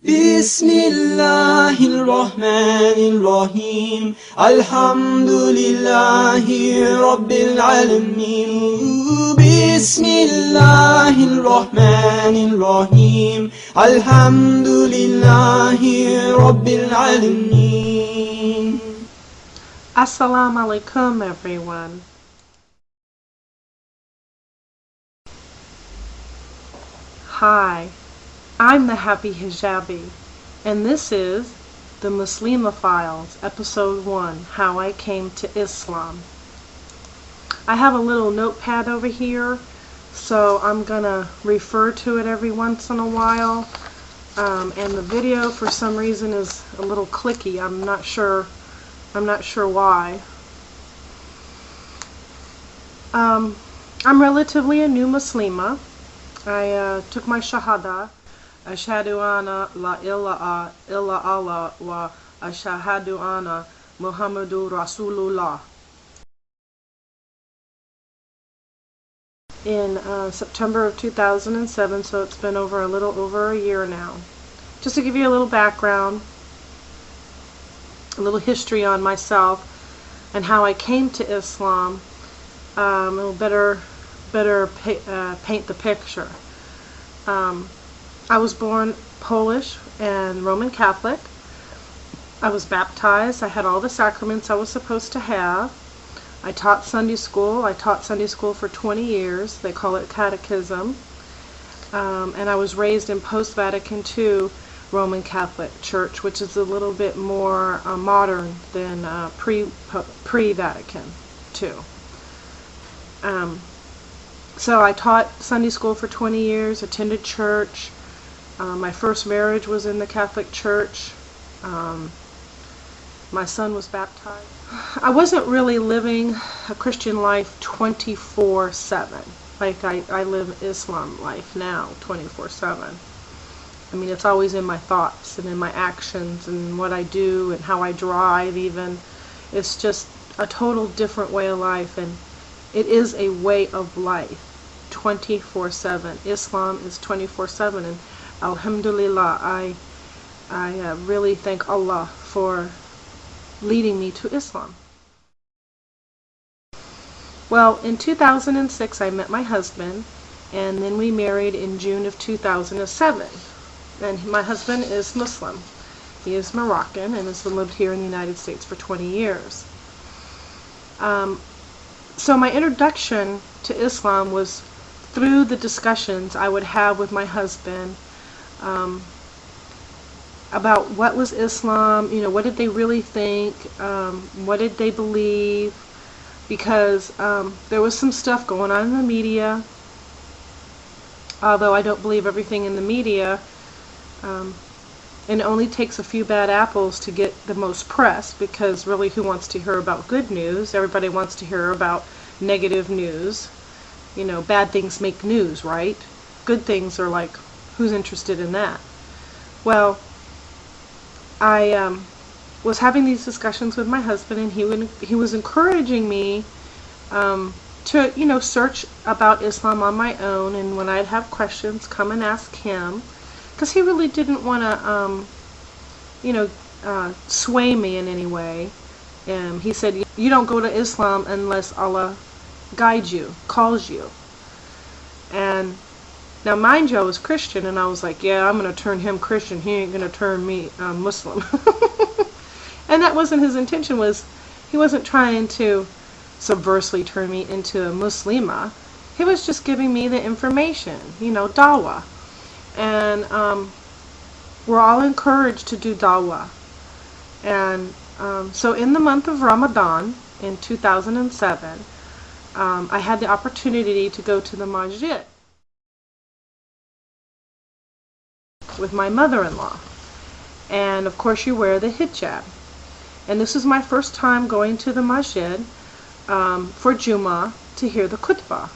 Bismillahirrahmanirrahim. Alhamdulillahi Rabbil Alameen. Bismillahirrahmanirrahim. Alhamdulillahi Rabbil Alameen. Assalamu alaikum, everyone. Hi, I'm the Happy Hijabi, and this is the Muslima Files, Episode 1, How I Came to Islam. I have a little notepad over here, so I'm gonna refer to it every once in a while, and the video for some reason is a little clicky. I'm not sure why. I'm relatively a new Muslima. I took my Shahada, Ashhadu anna la ilaha illa Allah wa ashhadu anna Muhammadur Rasulullah, in September of 2007, so it's been a little over a year now. Just to give you a little background, a little history on myself and how I came to Islam, it'll better paint the picture. I was born Polish and Roman Catholic. I was baptized. I had all the sacraments I was supposed to have. I taught Sunday school. I taught Sunday school for 20 years. They call it catechism. And I was raised in post-Vatican II Roman Catholic Church, which is a little bit more modern than pre-Vatican II. So I taught Sunday school for 20 years, attended church. My first marriage was in the Catholic Church. My son was baptized. I wasn't really living a Christian life 24/7. Like I live Islam life now 24/7. I mean, it's always in my thoughts and in my actions and what I do and how I drive even. It's just a total different way of life, and it is a way of life 24/7. Islam is 24/7, and alhamdulillah, I really thank Allah for leading me to Islam. Well, in 2006 I met my husband, and then we married in June of 2007. And my husband is Muslim. He is Moroccan and has lived here in the United States for 20 years. So my introduction to Islam was through the discussions I would have with my husband about what was Islam, what did they really think, what did they believe, because there was some stuff going on in the media, although I don't believe everything in the media, and it only takes a few bad apples to get the most press, because really, who wants to hear about good news? Everybody wants to hear about negative news. Bad things make news, right? Good things are like, who's interested in that? Well, I was having these discussions with my husband, and he was encouraging me to search about Islam on my own, and when I'd have questions, come and ask him, because he really didn't want to sway me in any way. He said, you don't go to Islam unless Allah guides you, calls you. And now, mind you, I was Christian, and I was like, yeah, I'm going to turn him Christian. He ain't going to turn me Muslim. And that wasn't his intention. He wasn't trying to subversely turn me into a Muslima. He was just giving me the information, dawah. And we're all encouraged to do dawah. And so in the month of Ramadan in 2007, I had the opportunity to go to the masjid with my mother-in-law. And of course you wear the hijab. And this is my first time going to the masjid for Jummah to hear the khutbah.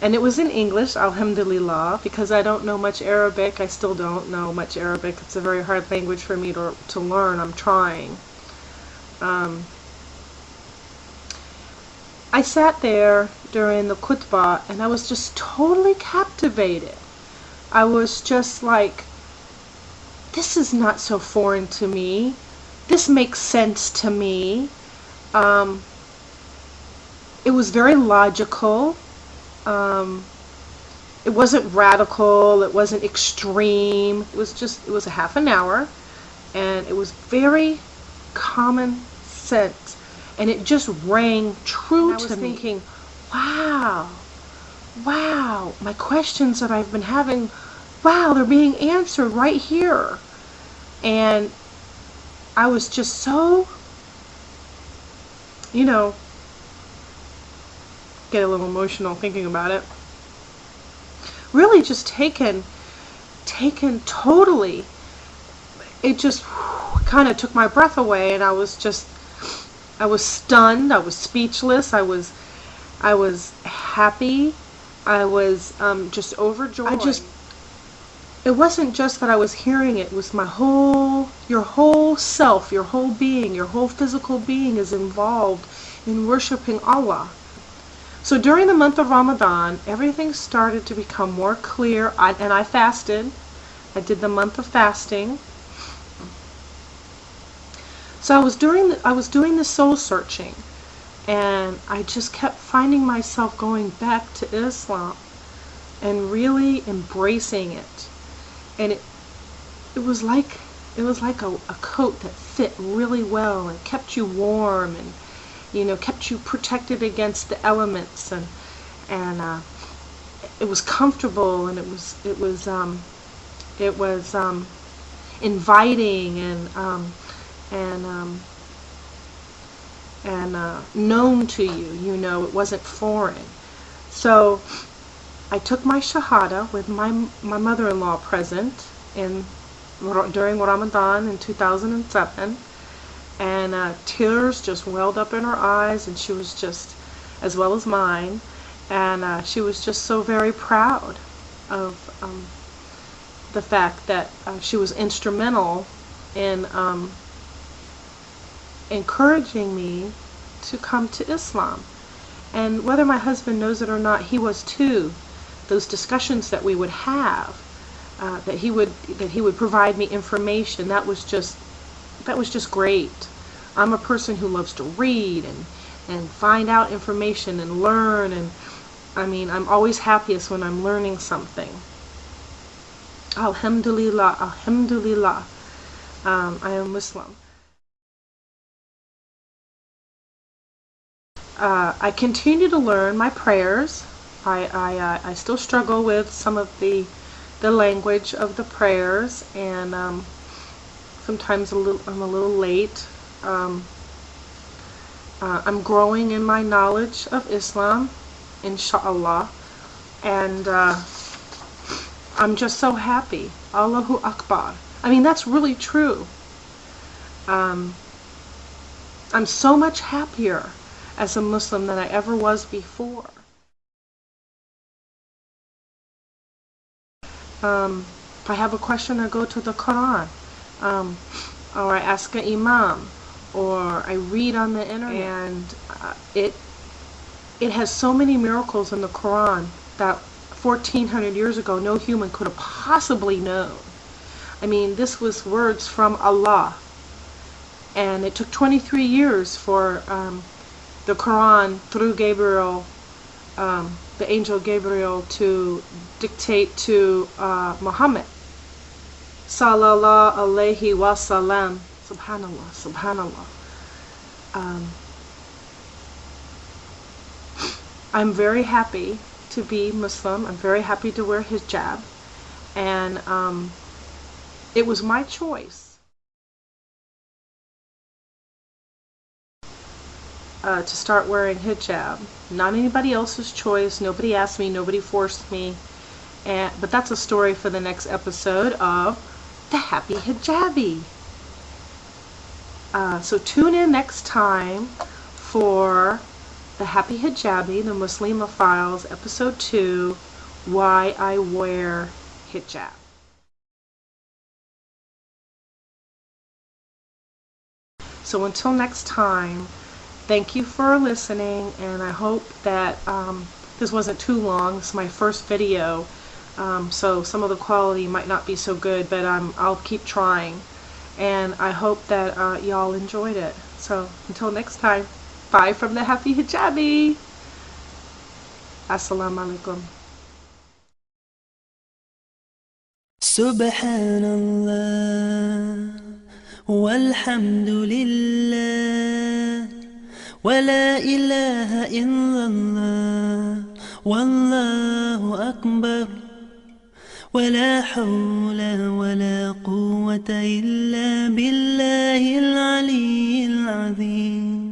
And it was in English, alhamdulillah, because I don't know much Arabic. I still don't know much Arabic. It's a very hard language for me to learn. I'm trying. I sat there during the khutbah, and I was just totally captivated. I was just like this is not so foreign to me. This makes sense to me. Um, it was very logical. Um, it wasn't radical. It wasn't extreme. It was a half an hour, and it was very common sense, and it just rang true to me. I was thinking, wow, wow, my questions that I've been having, wow, they're being answered right here. And I was just so, you know, get a little emotional thinking about it. Really just taken totally. It just kind of took my breath away, and I was stunned. I was speechless. I was happy. I was just overjoyed. It wasn't just that I was hearing it. It was your whole self, your whole being, your whole physical being is involved in worshiping Allah. So during the month of Ramadan, everything started to become more clear, and I fasted. I did the month of fasting. So I was doing the soul searching, and I just kept finding myself going back to Islam and really embracing it. And it was like a coat that fit really well and kept you warm, and kept you protected against the elements, and it was comfortable, and it was inviting, and known to you. It wasn't foreign. So I took my Shahada with my mother-in-law present during Ramadan in 2007. And tears just welled up in her eyes, and she was just, as well as mine, and she was just so very proud of the fact that she was instrumental in encouraging me to come to Islam. And whether my husband knows it or not, he was too. Those discussions that we would have, that he would provide me information, that was just great. I'm a person who loves to read and find out information and learn, and I'm always happiest when I'm learning something. Alhamdulillah, alhamdulillah. I am Muslim. I continue to learn my prayers. I still struggle with some of the language of the prayers, and sometimes I'm a little late. I'm growing in my knowledge of Islam, inshallah, and I'm just so happy. Allahu Akbar. That's really true. I'm so much happier as a Muslim than I ever was before. If I have a question, I go to the Quran, or I ask an imam, or I read on the internet, and it has so many miracles in the Quran that 1400 years ago no human could have possibly known. This was words from Allah, and it took 23 years for the Quran, through Gabriel, the angel Gabriel, to dictate to Muhammad sallallahu alaihi wasallam. Subhanallah, subhanallah. I'm very happy to be Muslim. I'm very happy to wear hijab, and it was my choice to start wearing hijab. Not anybody else's choice. Nobody asked me. Nobody forced me. But that's a story for the next episode of The Happy Hijabi. So tune in next time for The Happy Hijabi, the Muslima Files, Episode 2, Why I Wear Hijab. So until next time, thank you for listening, and I hope that this wasn't too long. This is my first video. So some of the quality might not be so good, but I'll keep trying. And I hope that y'all enjoyed it. So until next time, bye from the Happy Hijabi. Assalamu alaikum. سبحان الله والحمد لله ولا إله إلا الله والله أكبر ولا حول ولا قوة إلا بالله العلي العظيم